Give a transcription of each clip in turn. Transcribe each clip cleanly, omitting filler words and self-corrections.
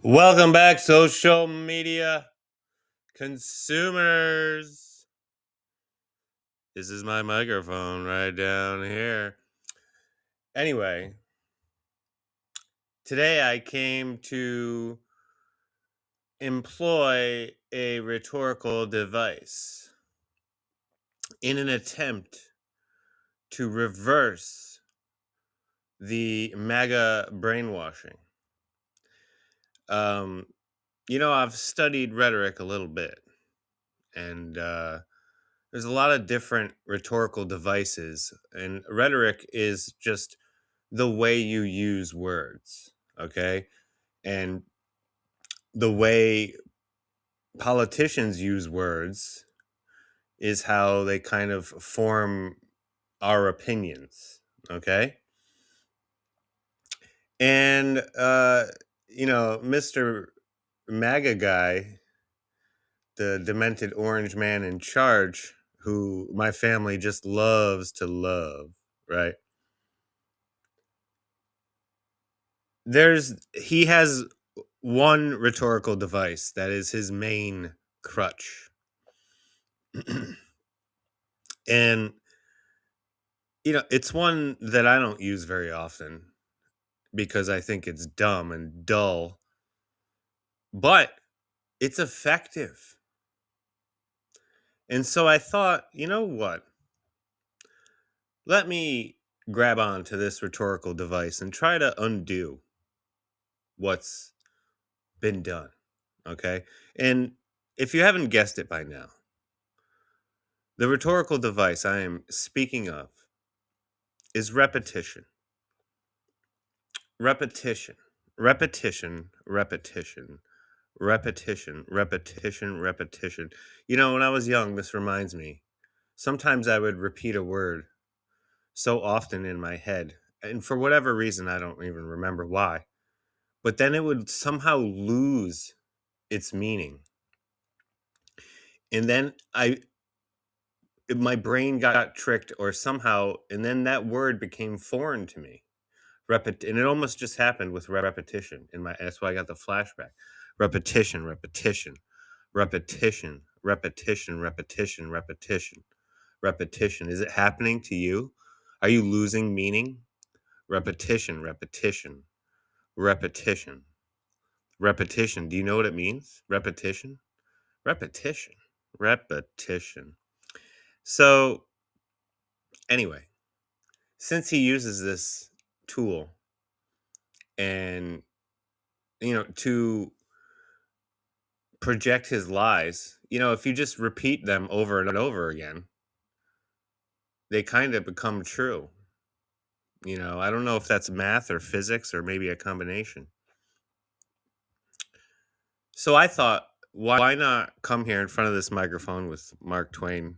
Welcome back, social media consumers. This is my microphone right down here. Anyway, today I came to employ a rhetorical device in an attempt to reverse the MAGA brainwashing. I've studied rhetoric a little bit, and there's a lot of different rhetorical devices, and rhetoric is just the way you use words, okay? And the way politicians use words is how they kind of form our opinions, okay? And Mr. MAGA guy, the demented orange man in charge, who my family just loves to love, right? He has one rhetorical device that is his main crutch. And it's one that I don't use very often because I think it's dumb and dull, but it's effective. And so I thought, you know what? Let me grab onto this rhetorical device and try to undo what's been done. Okay? And if you haven't guessed it by now, the rhetorical device I am speaking of is repetition. Repetition. Repetition. Repetition. Repetition. Repetition. Repetition. When I was young, this reminds me. Sometimes I would repeat a word so often in my head, and for whatever reason, I don't even remember why. But then it would somehow lose its meaning. And then my brain got tricked or somehow, and then that word became foreign to me. And it almost just happened with repetition that's why I got the flashback. Repetition, repetition, repetition, repetition, repetition, repetition, repetition. Is it happening to you? Are you losing meaning? Repetition, repetition, repetition, repetition. Do you know what it means? Repetition, repetition, repetition. So anyway, since he uses this tool and to project his lies, if you just repeat them over and over again, they kind of become true. I don't know if that's math or physics or maybe a combination. So I thought, why not come here in front of this microphone with Mark Twain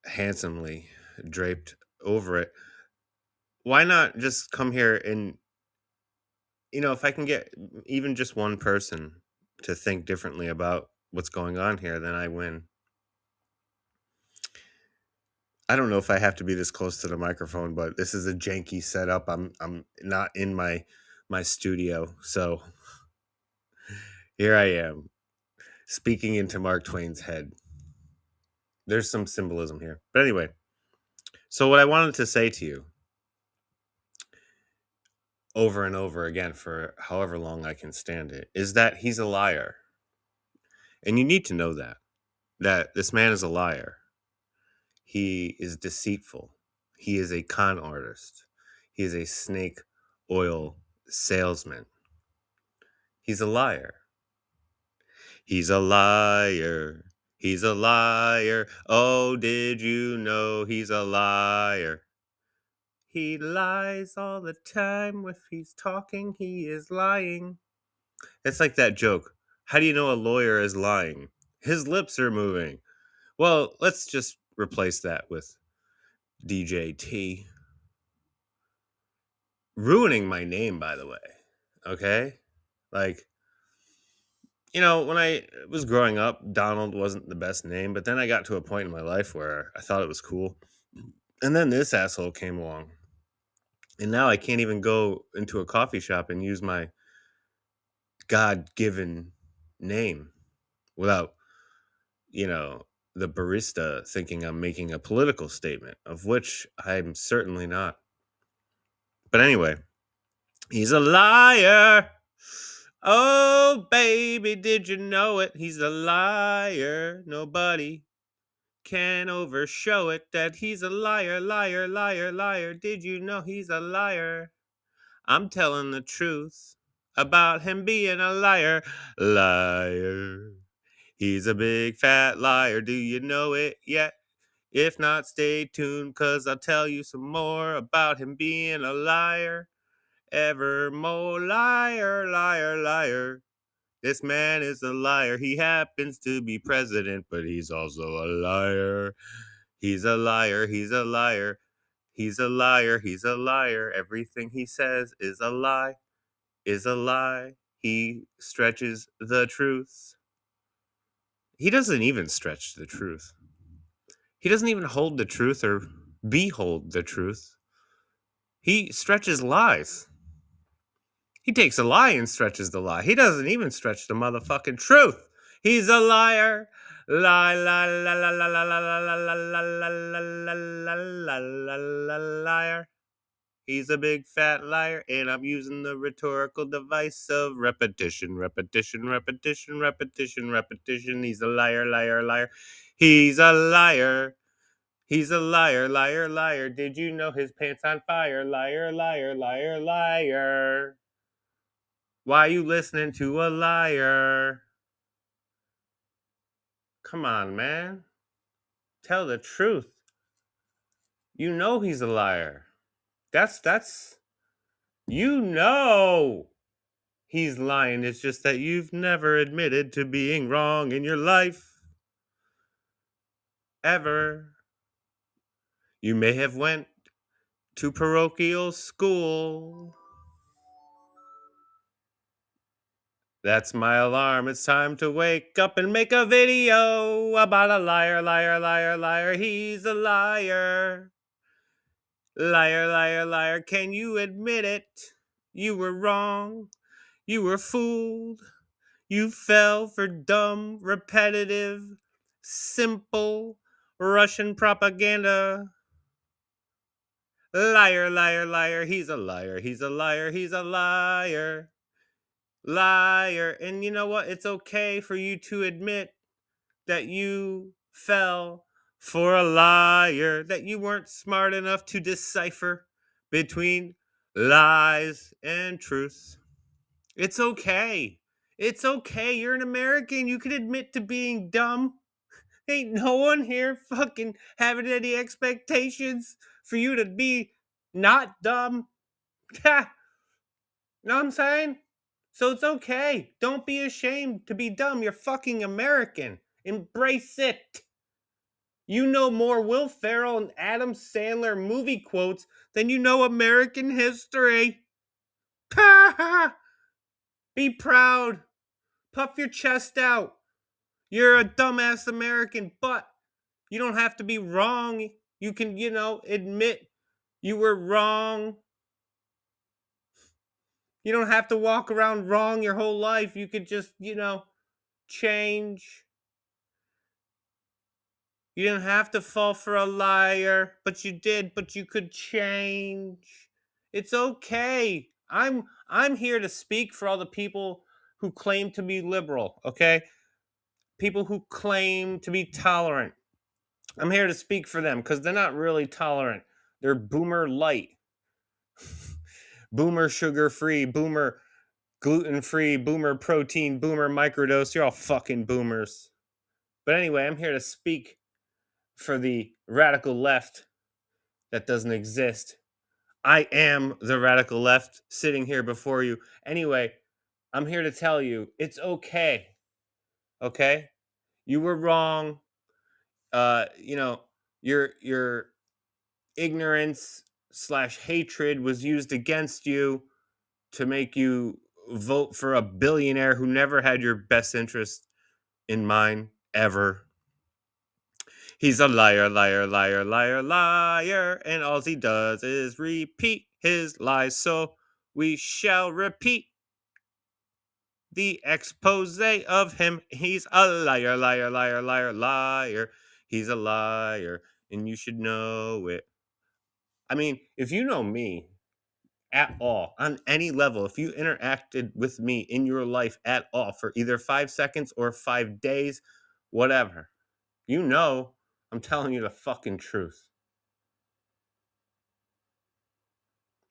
handsomely draped over it? Why not just come here and, if I can get even just one person to think differently about what's going on here, then I win. I don't know if I have to be this close to the microphone, but this is a janky setup. I'm not in my studio, so here I am speaking into Mark Twain's head. There's some symbolism here. But anyway, so what I wanted to say to you over and over again for however long I can stand it is that he's a liar. And you need to know that this man is a liar. He is deceitful. He is a con artist. He is a snake oil salesman. He's a liar. He's a liar. He's a liar. Oh, did you know he's a liar? He lies all the time. If he's talking, he is lying. It's like that joke. How do you know a lawyer is lying? His lips are moving. Well, let's just replace that with DJT. Ruining my name, by the way. Okay? Like, when I was growing up, Donald wasn't the best name, but then I got to a point in my life where I thought it was cool. And then this asshole came along. And now I can't even go into a coffee shop and use my God-given name without, you know, the barista thinking I'm making a political statement, of which I'm certainly not. But anyway, he's a liar. Oh, baby, did you know it? He's a liar. Nobody can overshow it that he's a liar, liar, liar, liar. Did you know he's a liar? I'm telling the truth about him being a liar, liar. He's a big fat liar. Do you know it yet? If not, stay tuned, 'cause I'll tell you some more about him being a liar. Evermore liar, liar, liar. This man is a liar. He happens to be president, but he's also a liar. He's a liar. He's a liar. He's a liar. He's a liar. Everything he says is a lie. Is a lie. He stretches the truth. He doesn't even stretch the truth. He doesn't even hold the truth or behold the truth. He stretches lies. He takes a lie and stretches the lie. He doesn't even stretch the motherfucking truth. He's a liar. Lie, lie, la, la, la, la, la, la, la, la, la, la, la, la, la, la, la, liar. He's a big fat liar, and I'm using the rhetorical device of repetition, repetition, repetition, repetition, repetition. He's a liar, liar, liar. He's a liar. He's a liar, liar, liar. Did you know his pants on fire? Liar, liar, liar, liar. Why you listening to a liar? Come on, man. Tell the truth. You know he's a liar. That's you know he's lying. It's just that you've never admitted to being wrong in your life ever. You may have went to parochial school. That's my alarm. It's time to wake up and make a video about a liar, liar, liar, liar. He's a liar. Liar, liar, liar. Can you admit it? You were wrong. You were fooled. You fell for dumb, repetitive, simple Russian propaganda. Liar, liar, liar. He's a liar. He's a liar. He's a liar. Liar. And you know what? It's okay for you to admit that you fell for a liar, that you weren't smart enough to decipher between lies and truth. It's okay. It's okay. You're an American. You can admit to being dumb. Ain't no one here fucking having any expectations for you to be not dumb. Know what I'm saying? So it's okay. Don't be ashamed to be dumb. You're fucking American. Embrace it. You know more Will Ferrell and Adam Sandler movie quotes than you know American history. Be proud. Puff your chest out. You're a dumbass American, but you don't have to be wrong. You can, admit you were wrong. You don't have to walk around wrong your whole life. You could just, change. You didn't have to fall for a liar, but you did, but you could change. It's okay. I'm here to speak for all the people who claim to be liberal, okay? People who claim to be tolerant. I'm here to speak for them cuz they're not really tolerant. They're boomer light. Boomer sugar free, boomer gluten free, boomer protein, boomer microdose. You're all fucking boomers. But anyway, I'm here to speak for the radical left that doesn't exist. I am the radical left sitting here before you. Anyway, I'm here to tell you it's okay. Okay? You were wrong. Your ignorance slash hatred was used against you to make you vote for a billionaire who never had your best interest in mind ever. He's a liar, liar, liar, liar, liar, and all he does is repeat his lies. So we shall repeat The expose of him, he's a liar, liar, liar, liar, liar. He's a liar, and you should know it. I mean, if you know me at all, on any level, if you interacted with me in your life at all for either 5 seconds or 5 days, whatever, you know I'm telling you the fucking truth.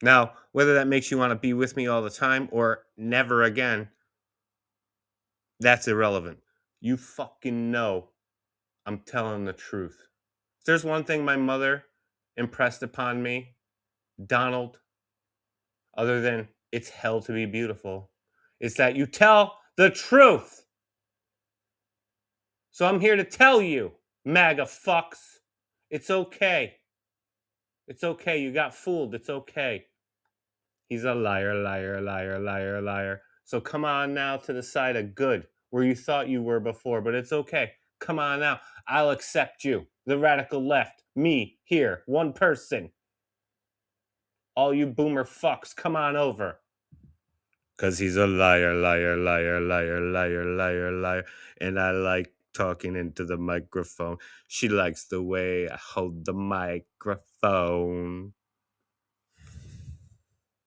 Now, whether that makes you want to be with me all the time or never again, that's irrelevant. You fucking know I'm telling the truth. If there's one thing my mother impressed upon me, Donald, other than it's hell to be beautiful, is that you tell the truth. So I'm here to tell you, MAGA fucks, it's okay. It's okay. You got fooled. It's okay. He's a liar, liar, liar, liar, liar. So come on now to the side of good, where you thought you were before, but it's okay. Come on now. I'll accept you. The radical left. Me, here, one person. All you boomer fucks, come on over. Because he's a liar, liar, liar, liar, liar, liar, liar. And I like talking into the microphone. She likes the way I hold the microphone.